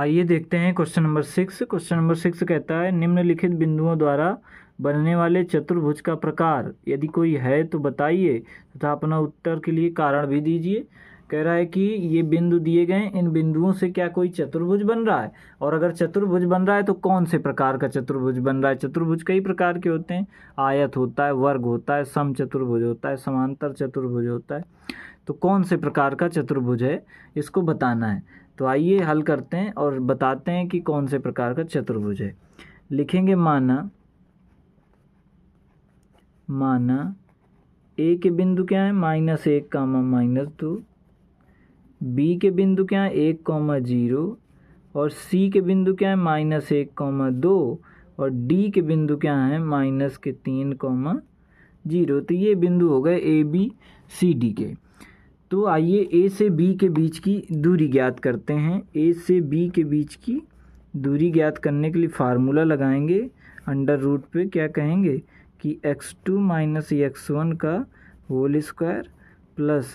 आइए देखते हैं क्वेश्चन नंबर 6। क्वेश्चन नंबर 6 कहता है निम्नलिखित बिंदुओं द्वारा बनने वाले चतुर्भुज का प्रकार यदि कोई है तो बताइए तथा अपना उत्तर के लिए कारण भी दीजिए। कह रहा है कि ये बिंदु दिए गए, इन बिंदुओं से क्या कोई चतुर्भुज बन रहा है, और अगर चतुर्भुज बन रहा है तो कौन से प्रकार का चतुर्भुज बन रहा है। चतुर्भुज कई प्रकार के होते हैं, आयत होता है, वर्ग होता है, समचतुर्भुज होता है, समांतर चतुर्भुज होता है। तो कौन से प्रकार का चतुर्भुज है इसको बताना है। तो आइए हल करते हैं और बताते हैं कि कौन से प्रकार का चतुर्भुज है। लिखेंगे माना ए के बिंदु क्या है -1, -2, बी के बिंदु क्या है 1, 0 और सी के बिंदु क्या है -1, 2 और डी के बिंदु क्या है -3, 0। तो ये बिंदु हो गए ए बी सी डी के। तो आइए ए से बी के बीच की दूरी ज्ञात करते हैं। ए से बी के बीच की दूरी ज्ञात करने के लिए फार्मूला लगाएंगे। अंडर रूट पे क्या कहेंगे कि x2 - x1 का whole square plus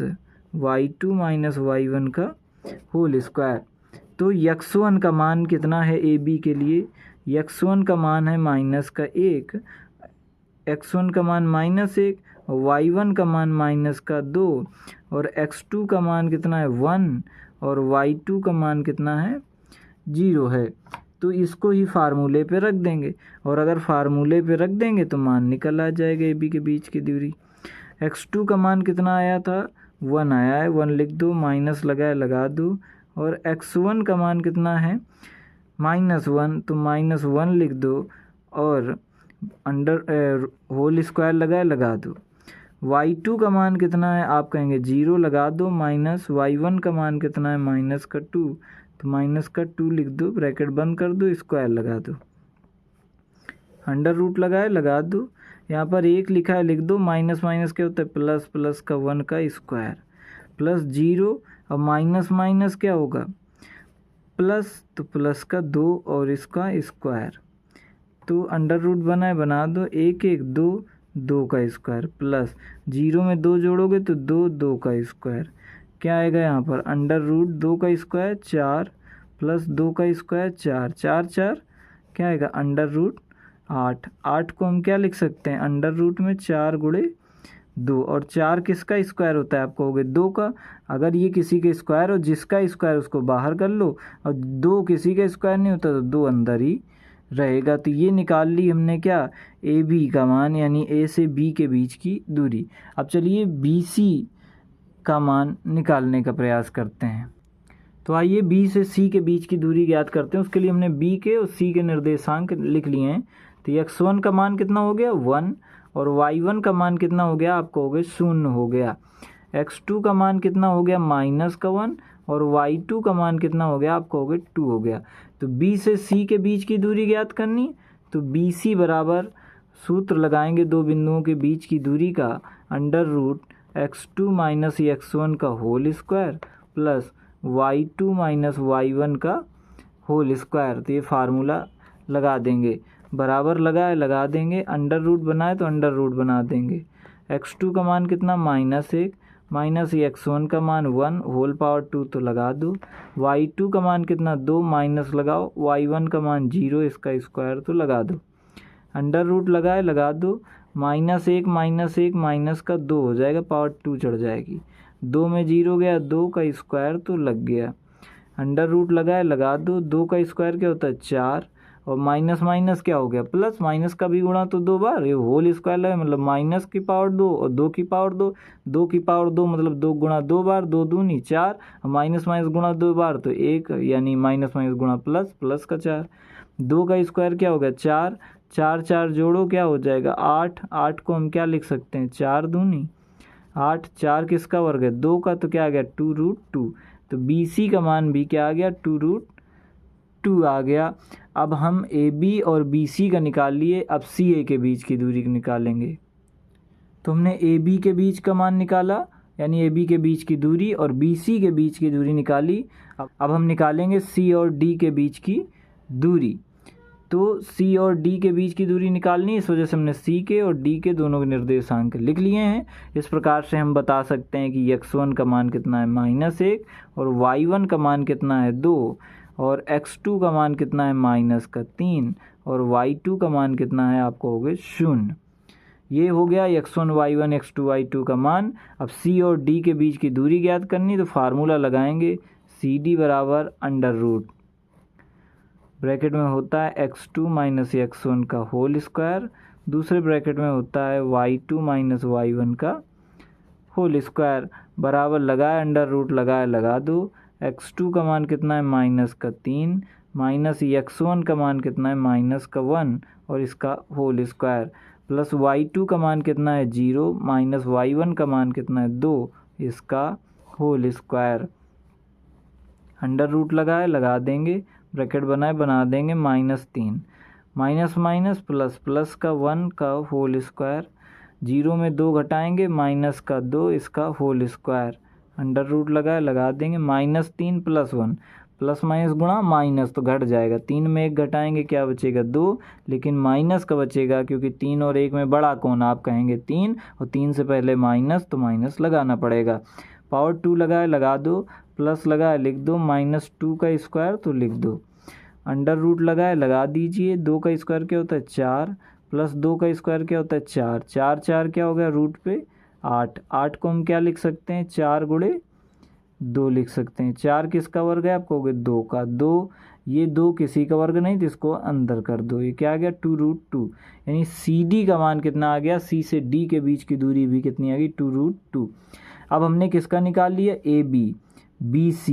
y2 - y1 का होल स्क्वायर। तो x1 का मान कितना है ए बी के लिए, x1 का मान है -1, x1 का मान -1 और y1 का मान -2 और x2 का मान कितना है 1 और y2 का मान कितना है 0 है। तो इसको ही फार्मूले पे रख देंगे और अगर फार्मूले पे रख देंगे तो मान निकल आ जाएगा ए बी के बीच की दूरी। x2 का मान कितना आया था 1 आया है, 1 लिख दो, माइनस लगा दो और x1 का मान कितना है -1 तो -1 लिख दो और अंडर होल स्क्वायर लगा दो। y2 का मान कितना है आप कहेंगे 0 लगा दो, माइनस y1 का मान कितना है -2 तो -2 लिख दो, ब्रैकेट बंद कर दो, स्क्वायर लगा दो, अंडर रूट लगा दो। यहाँ पर 1 लिखा है लिख दो, माइनस माइनस क्या होता है प्लस, प्लस का 1 का स्क्वायर प्लस 0 और माइनस माइनस क्या होगा प्लस, तो प्लस का 2 और इसका स्क्वायर। तो अंडर रूट बना दो, 1 1 2 2 का स्क्वायर प्लस 0 में 2 जोड़ोगे तो 2 2 का स्क्वायर। क्या आएगा यहाँ पर अंडर रूट 2 का स्क्वायर 4 प्लस 2 का स्क्वायर 4 4 4 क्या आएगा अंडर रूट 8। 8 को हम क्या लिख सकते हैं अंडर रूट में 4 गुणे 2 और 4 किसका स्क्वायर होता है आप कहोगे 2 का। अगर ये किसी के स्क्वायर हो जिसका स्क्वायर उसको बाहर कर लो और 2 किसी का स्क्वायर नहीं होता तो 2 अंदर ही रहेगा। तो ये निकाल ली हमने क्या ए बी का मान, यानी ए से बी के बीच की दूरी। अब चलिए बी सी का मान निकालने का प्रयास करते हैं। तो आइए बी से सी के बीच की दूरी ज्ञात करते हैं। उसके लिए हमने बी के और सी के निर्देशांक लिख लिए हैं। तो x1 का मान कितना हो गया 1 और y1 का मान कितना हो गया आप कहोगे 0 हो गया। x2 का मान कितना हो गया -1 और y2 का मान कितना हो गया आप कहोगे 2 हो गया। तो b से c के बीच की दूरी ज्ञात करनी, तो BC बराबर सूत्र लगाएंगे दो बिंदुओं के बीच की दूरी का, अंडर रूट x2 - x1 का whole square plus y2 - y1 का होल स्क्वायर। तो ये फार्मूला लगा देंगे, बराबर लगा देंगे, अंडर रूट बनाए तो अंडर रूट बना देंगे। x2 का मान कितना -1 माइनस x1 का मान 1 होल पावर 2 तो लगा दो, y2 का मान कितना 2 माइनस लगाओ, y1 का मान 0 इसका स्क्वायर तो लगा दो, अंडर रूट लगा दो, -1 माइनस का 2 हो जाएगा, पावर 2 चढ़ जाएगी, 2 में 0 गया, 2 का स्क्वायर तो लग गया, अंडर रूट लगा दो, 2 का स्क्वायर क्या होता है 4 और माइनस माइनस क्या हो गया प्लस, माइनस का भी गुणा तो 2 बार, ये होल स्क्वायर लगा मतलब माइनस की पावर 2 और 2 की पावर 2, 2 की पावर 2 मतलब 2 गुणा 2 बार, 2 दूनी 4 और माइनस माइनस गुणा 2 बार तो 1, यानी माइनस माइनस गुणा प्लस, प्लस का 4, 2 का स्क्वायर क्या हो गया 4, 4 4 जोड़ो क्या हो जाएगा 8, 8 को हम क्या लिख सकते हैं 4 दूनी 8, 4 किसका वर्ग है 2 का, तो क्या आ गया 2√2। तो BC का मान भी क्या आ गया 2√2 आ गया। अब हम AB और BC का निकाल लिए, अब CA के बीच की दूरी निकालेंगे। तो हमने AB के बीच का मान निकाला, यानी AB के बीच की दूरी, और BC के बीच की दूरी निकाली। अब हम निकालेंगे C और D के बीच की दूरी। तो C और D के बीच की दूरी निकालनी, इस वजह से हमने C के और D के दोनों के निर्देशांक लिख लिए हैं। इस प्रकार से हम बता सकते हैं कि x1 का मान कितना है -1 और y1 का मान कितना है 2 और x2 का मान कितना है -3 और y2 का मान कितना है आपको हो गया 0। ये हो गया x1 y1 x2 y2 का मान। अब c और d के बीच की दूरी ज्ञात करनी, तो फार्मूला लगाएंगे CD बराबर अंडर रूट ब्रैकेट में होता है x2 माइनस x1 का होल स्क्वायर, दूसरे ब्रैकेट में होता है y2 माइनस y1 का होल स्क्वायर बराबर लगाए अंडर रूट लगाए लगा दो। x2 का मान कितना है -3 माइनस x1 का मान कितना है -1 और इसका होल स्क्वायर प्लस y2 का मान कितना है 0 माइनस y1 का मान कितना है 2 इसका होल स्क्वायर। अंडर रूट लगाए लगा देंगे, ब्रैकेट बनाए बना देंगे -3 माइनस माइनस प्लस प्लस का 1 का होल स्क्वायर, 0 में 2 घटाएंगे माइनस का 2 इसका होल स्क्वायर। अंडर रूट लगाए लगा देंगे -3 प्लस 1 प्लस माइनस गुणा माइनस तो घट जाएगा, 3 में 1 घटाएंगे क्या बचेगा 2, लेकिन माइनस का बचेगा क्योंकि 3 और 1 में बड़ा कौन आप कहेंगे 3 और 3 से पहले माइनस तो माइनस लगाना पड़ेगा। पावर 2 लगाए लगा दो, प्लस लगाए लिख दो -2 का स्क्वायर तो लिख दो। अंडर रूट लगाए लगा दीजिए, 2 का स्क्वायर क्या होता है 4 प्लस 2 का स्क्वायर क्या होता है 4, 4 4 क्या हो गया रूट पे 8, 8 को हम क्या लिख सकते हैं 4 गुणे 2 लिख सकते हैं। 4 किसका वर्ग है आपको हो गया 2 का, 2 ये 2 किसी का वर्ग नहीं तो इसको अंदर कर दो, ये क्या आ गया 2√2 यानी CD का मान कितना आ गया, C से D के बीच की दूरी भी कितनी आ गई 2√2। अब हमने किसका निकाल लिया AB BC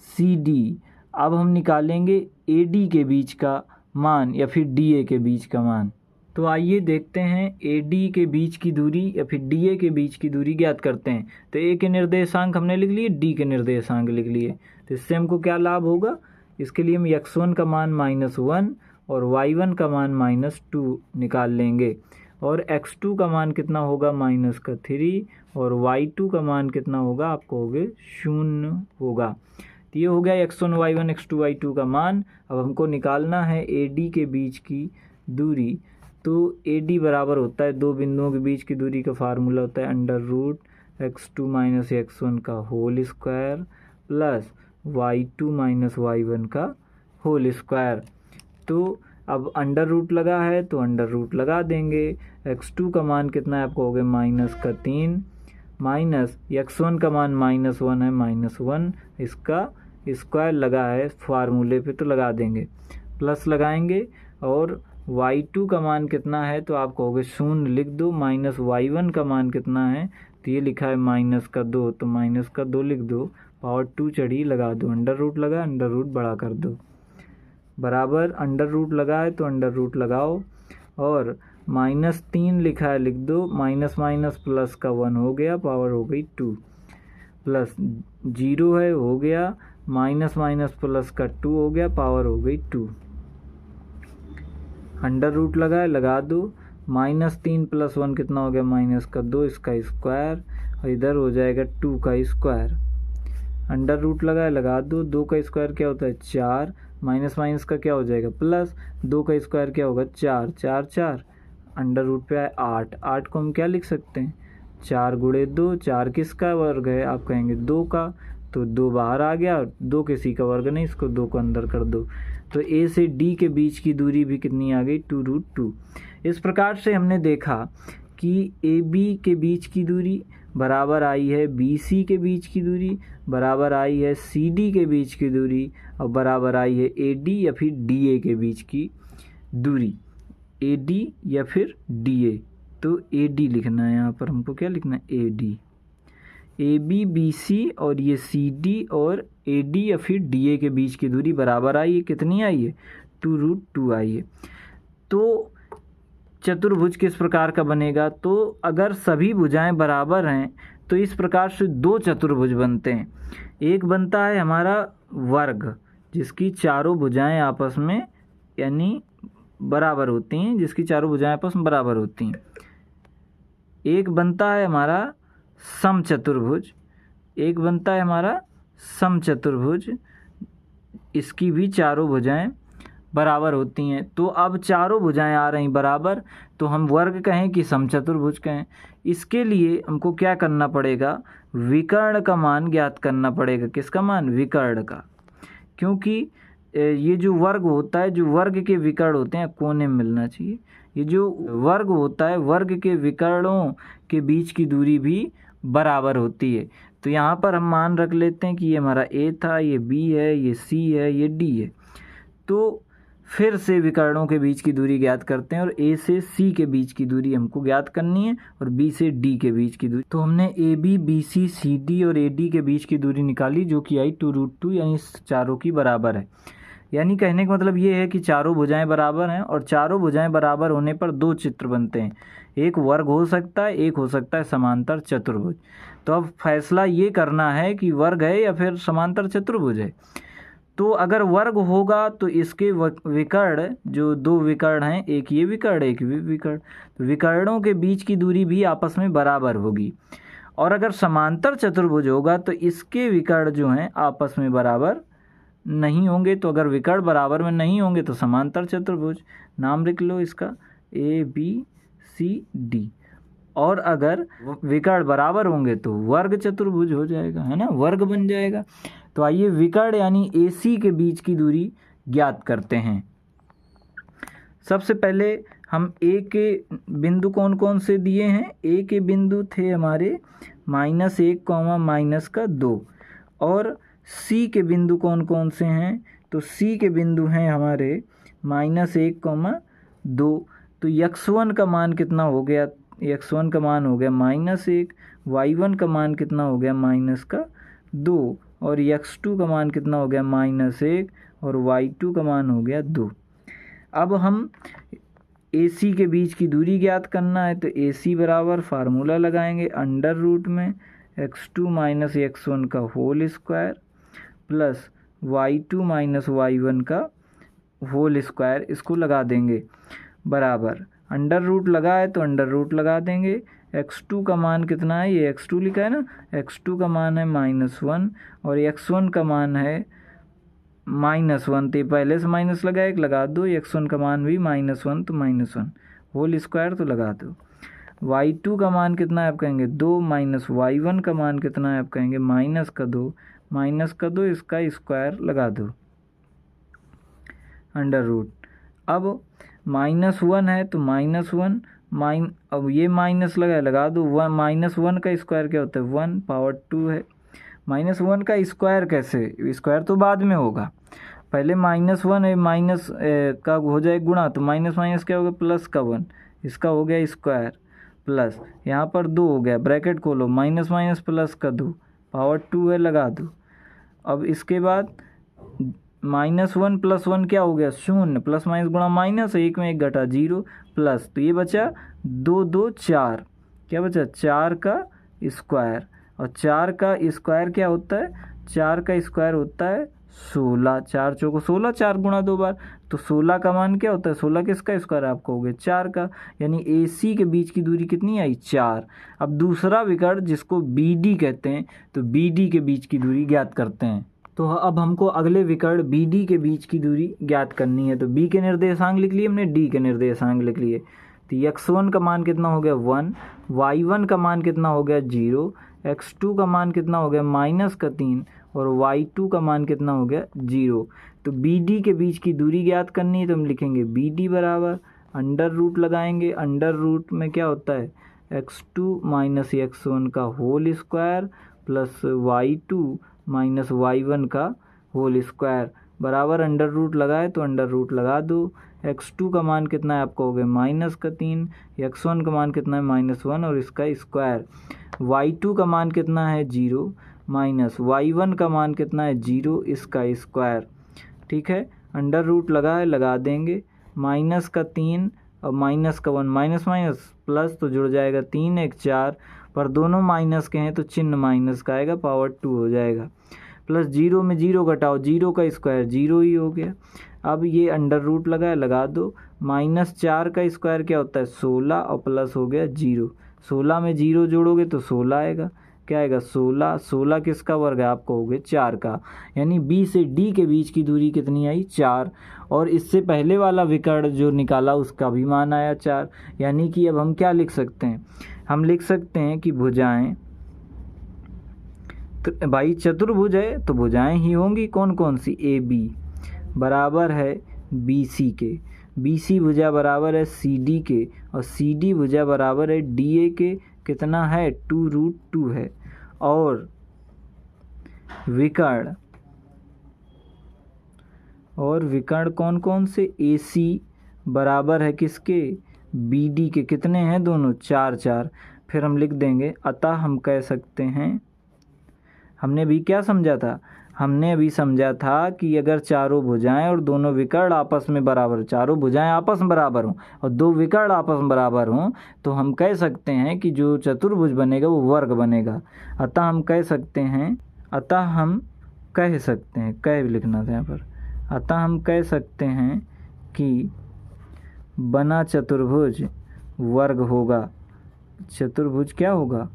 CD, अब हम निकालेंगे AD के बीच का मान या फिर DA के बीच का मान। तो आइए देखते हैं AD के बीच की दूरी या फिर DA के बीच की दूरी ज्ञात करते हैं। तो A के निर्देशांक हमने लिख लिए, D के निर्देशांक लिख लिए, तो इससे हमको क्या लाभ होगा, इसके लिए हम x1 का मान -1 और y1 का मान -2 निकाल लेंगे और x2 का मान कितना होगा -3 और y2 का मान कितना होगा आपको हो गया 0 होगा। तो ये हो गया x1 y1 x2 y2 का मान। अब हमको निकालना है AD के बीच की दूरी, तो AD बराबर होता है दो बिंदुओं के बीच की दूरी का फार्मूला होता है under root x2 minus x1 का whole square plus y2 minus y1 का होल स्क्वायर। तो अब अंडर रूट लगा है तो अंडर रूट लगा देंगे, x2 का मान कितना है आपको हो गया -3 माइनस x1 का मान -1 है -1, इसका स्क्वायर लगा है फार्मूले पे तो लगा देंगे, प्लस लगाएंगे और y2 का मान कितना है तो आप कहोगे 0 लिख दो, माइनस y1 का मान कितना है तो ये लिखा है -2 तो -2 लिख दो, पावर 2 चढ़ी लगा दो, अंडर रूट लगा अंडर रूट बड़ा कर दो, बराबर अंडर रूट लगा है तो अंडर रूट लगाओ और -3 लिखा है लिख दो, माइनस माइनस प्लस का 1 हो गया, पावर हो गई 2 प्लस 0 है हो गया, माइनस माइनस प्लस का 2 हो गया, पावर हो गई 2। अंडर रूट लगाए लगा दो, -3 प्लस 1 कितना हो गया -2 इसका स्क्वायर और इधर हो जाएगा 2 का स्क्वायर। अंडर रूट लगाए लगा दो, 2 का स्क्वायर क्या होता है 4, माइनस माइनस का क्या हो जाएगा प्लस, 2 का स्क्वायर क्या होगा 4, 4 4 अंडर रूट पे आए 8, 8 को हम क्या लिख सकते हैं 4 गुणे 2, 4 किसका वर्ग है आप कहेंगे 2 का, तो 2 बाहर आ गया, 2 किसी का वर्ग नहीं, इसको 2 को अंदर कर दो, तो A से D के बीच की दूरी भी कितनी आ गई 2√2। इस प्रकार से हमने देखा कि AB के बीच की दूरी बराबर आई है BC के बीच की दूरी, बराबर आई है CD के बीच की दूरी और बराबर आई है AD या फिर DA के बीच की दूरी, AD या फिर DA। तो AD लिखना है यहाँ पर हमको, क्या लिखना है AD, AB BC और ये CD और AD या फिर DA के बीच की दूरी बराबर आई है, कितनी आई है 2√2 आई है। तो चतुर्भुज किस प्रकार का बनेगा, तो अगर सभी भुजाएं बराबर हैं तो इस प्रकार से दो चतुर्भुज बनते हैं। एक बनता है हमारा वर्ग जिसकी चारों भुजाएं आपस में यानी बराबर होती हैं, जिसकी चारों भुजाएं आपस में बराबर होती हैं। एक बनता है हमारा समचतुर्भुज, एक बनता है हमारा समचतुर्भुज, इसकी भी चारों भुजाएं बराबर होती हैं। तो अब चारों भुजाएं आ रही बराबर, तो हम वर्ग कहें कि समचतुर्भुज कहें। इसके लिए हमको क्या करना पड़ेगा, विकर्ण का मान ज्ञात करना पड़ेगा। किसका मान, विकर्ण का, क्योंकि ये जो वर्ग होता है, जो वर्ग के विकर्ण होते हैं कोने में मिलना चाहिए। ये जो वर्ग होता है, वर्ग के विकर्णों के बीच की दूरी भी बराबर होती है। तो यहाँ पर हम मान रख लेते हैं कि ये हमारा ए था, ये बी है, ये सी है, ये डी है। तो फिर से विकर्णों के बीच की दूरी ज्ञात करते हैं और ए से सी के बीच की दूरी हमको ज्ञात करनी है और बी से डी के बीच की दूरी। तो हमने A B, B C, C D और ए डी के बीच की दूरी निकाली, जो कि आई 2√2, यानी चारों की बराबर है। यानी कहने का मतलब ये है कि चारों भुजाएं बराबर हैं और चारों भुजाएं बराबर होने पर दो चित्र बनते हैं। एक वर्ग हो सकता है, एक हो सकता है समांतर चतुर्भुज। तो अब फैसला ये करना है कि वर्ग है या फिर समांतर चतुर्भुज है। तो अगर वर्ग होगा तो इसके विकर्ण, जो दो विकर्ण हैं, एक ये विकर्ण एक ये विकर्ण, तो विकर्णों के बीच की दूरी भी आपस में बराबर होगी। और अगर समांतर चतुर्भुज होगा तो इसके विकर्ण जो हैं आपस में बराबर नहीं होंगे। तो अगर विकर्ण बराबर में नहीं होंगे तो समांतर चतुर्भुज, नाम लिख लो इसका ए बी सी डी। और अगर विकर्ण बराबर होंगे तो वर्ग चतुर्भुज हो जाएगा, है ना, वर्ग बन जाएगा। तो आइए विकर्ण यानी ए सी के बीच की दूरी ज्ञात करते हैं। सबसे पहले हम ए के बिंदु कौन कौन से दिए हैं। ए के बिंदु थे हमारे -1, -2। और सी के बिंदु कौन कौन से हैं, तो सी के बिंदु हैं हमारे -1, 2। तो x1 का मान कितना हो गया, x1 का मान हो गया -1, y1 का मान कितना हो गया -2, और x2 का मान कितना हो गया -1, और y2 का मान हो गया 2। अब हम AC के बीच की दूरी ज्ञात करना है। तो AC बराबर फार्मूला लगाएंगे √ में x2 - x1 का whole square plus y2 - y1 का होल स्क्वायर, इसको लगा देंगे बराबर। √ लगा है तो √ लगा देंगे। x2 का मान कितना है, ये x2 लिखा है ना, x2 का मान है -1 और x1 का मान है -1। तो पहले से माइनस लगा, एक लगा दो, x1 का मान भी -1, तो -1 होल स्क्वायर तो लगा दो। y2 का मान कितना है आप कहेंगे 2, माइनस y1 का मान कितना है आप कहेंगे -2, इसका स्क्वायर लगा दो √ अब -1 है तो -1 अब ये माइनस लगा दो, 1 का स्क्वायर क्या होता है 1 पावर 2 है। -1 का स्क्वायर कैसे, स्क्वायर तो बाद में होगा, पहले -1 है, माइनस का हो जाए गुणा, तो माइनस क्या होगा प्लस का 1, इसका हो गया स्क्वायर प्लस यहाँ पर 2 हो गया, ब्रैकेट खोलो, माइनस प्लस का 2 पावर 2 है, लगा दो। अब इसके बाद -1 + 1 क्या हो गया 0, प्लस माइनस गुणा माइनस, 1 में 1 घटा 0 प्लस, तो ये बचा 2 2 4, क्या बचा 4 का स्क्वायर। और 4 का स्क्वायर क्या होता है, 4 का स्क्वायर होता है 16, 4 चौको 16, 4 गुणा 2 बार, तो 16 का मान क्या होता है, 16 किसका स्क्वायर आपको हो गया 4 का, यानी AC के बीच की दूरी कितनी आई 4। अब दूसरा विकर्ण जिसको BD कहते हैं, तो BD के बीच की दूरी ज्ञात करते हैं। तो अब हमको अगले विकर्ण BD के बीच की दूरी ज्ञात करनी है। तो B के निर्देशांक लिख लिए हमने, D के निर्देशांक लिख लिए। तो x1 का मान कितना हो गया 1, y1 का मान कितना हो गया 0, x2 का मान कितना हो गया -3 और y2 का मान कितना हो गया 0। तो BD के बीच की दूरी ज्ञात करनी है, तो हम लिखेंगे BD बराबर √ लगाएंगे, √ में क्या होता है x2 - x1 का whole square plus y2 - y1 का होल स्क्वायर बराबर √ लगाए तो √ लगा दो। x2 का मान कितना है आपको हो गया -3, x1 का मान कितना है -1 और इसका स्क्वायर, y2 का मान कितना है 0 माइनस y1 का मान कितना है 0, इसका स्क्वायर, ठीक है। √ लगा देंगे, -3 और -1, माइनस प्लस तो जुड़ जाएगा 3 1 4, पर दोनों माइनस के हैं तो चिन्ह माइनस का आएगा, पावर 2 हो जाएगा, प्लस 0 में 0 घटाओ, 0 का स्क्वायर 0 ही हो गया। अब ये √ लगा दो, -4 का स्क्वायर क्या होता है 16 और प्लस हो गया 0, 16 में 0 जोड़ोगे तो 16 आएगा, क्या आएगा 16, 16 किसका वर्ग है आपको हो गया 4 का, यानी B से D के बीच की दूरी कितनी आई 4। और इससे पहले वाला विकर्ण जो निकाला उसका भी मान आया 4। यानी कि अब हम क्या लिख सकते हैं, हम लिख सकते हैं कि भुजाएं, तो भाई चतुर्भुज है तो भुजाएं ही होंगी कौन कौन सी, AB, बराबर है BC के, BC भुजा बराबर है CD के, और CD भुजा बराबर है DA के। कितना है? 2√2 है। और विकर्ण कौन कौन से? AC बराबर है किसके? BD के। कितने हैं दोनों? 4 4। फिर हम लिख देंगे, अतः हम कह सकते हैं, हमने भी क्या समझा था? हमने अभी समझा था कि अगर चारों भुजाएं और दोनों विकर्ण आपस में बराबर, चारों भुजाएं आपस में बराबर हों और दो विकर्ण आपस में बराबर हों, तो हम कह सकते हैं कि जो चतुर्भुज बनेगा वो वर्ग बनेगा। अतः हम कह सकते हैं, कह लिखना था यहाँ पर। अतः हम कह सकते हैं कि बना चतुर्भुज वर्ग होगा। चतुर्भुज क्या होगा?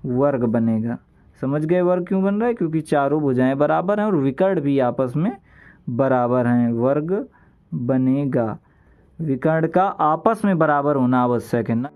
वर्ग बनेगा। समझ गए वर्ग क्यों बन रहा है? क्योंकि चारों भुजाएं बराबर हैं और विकर्ण भी आपस में बराबर हैं, वर्ग बनेगा। विकर्ण का आपस में बराबर होना आवश्यक है ना।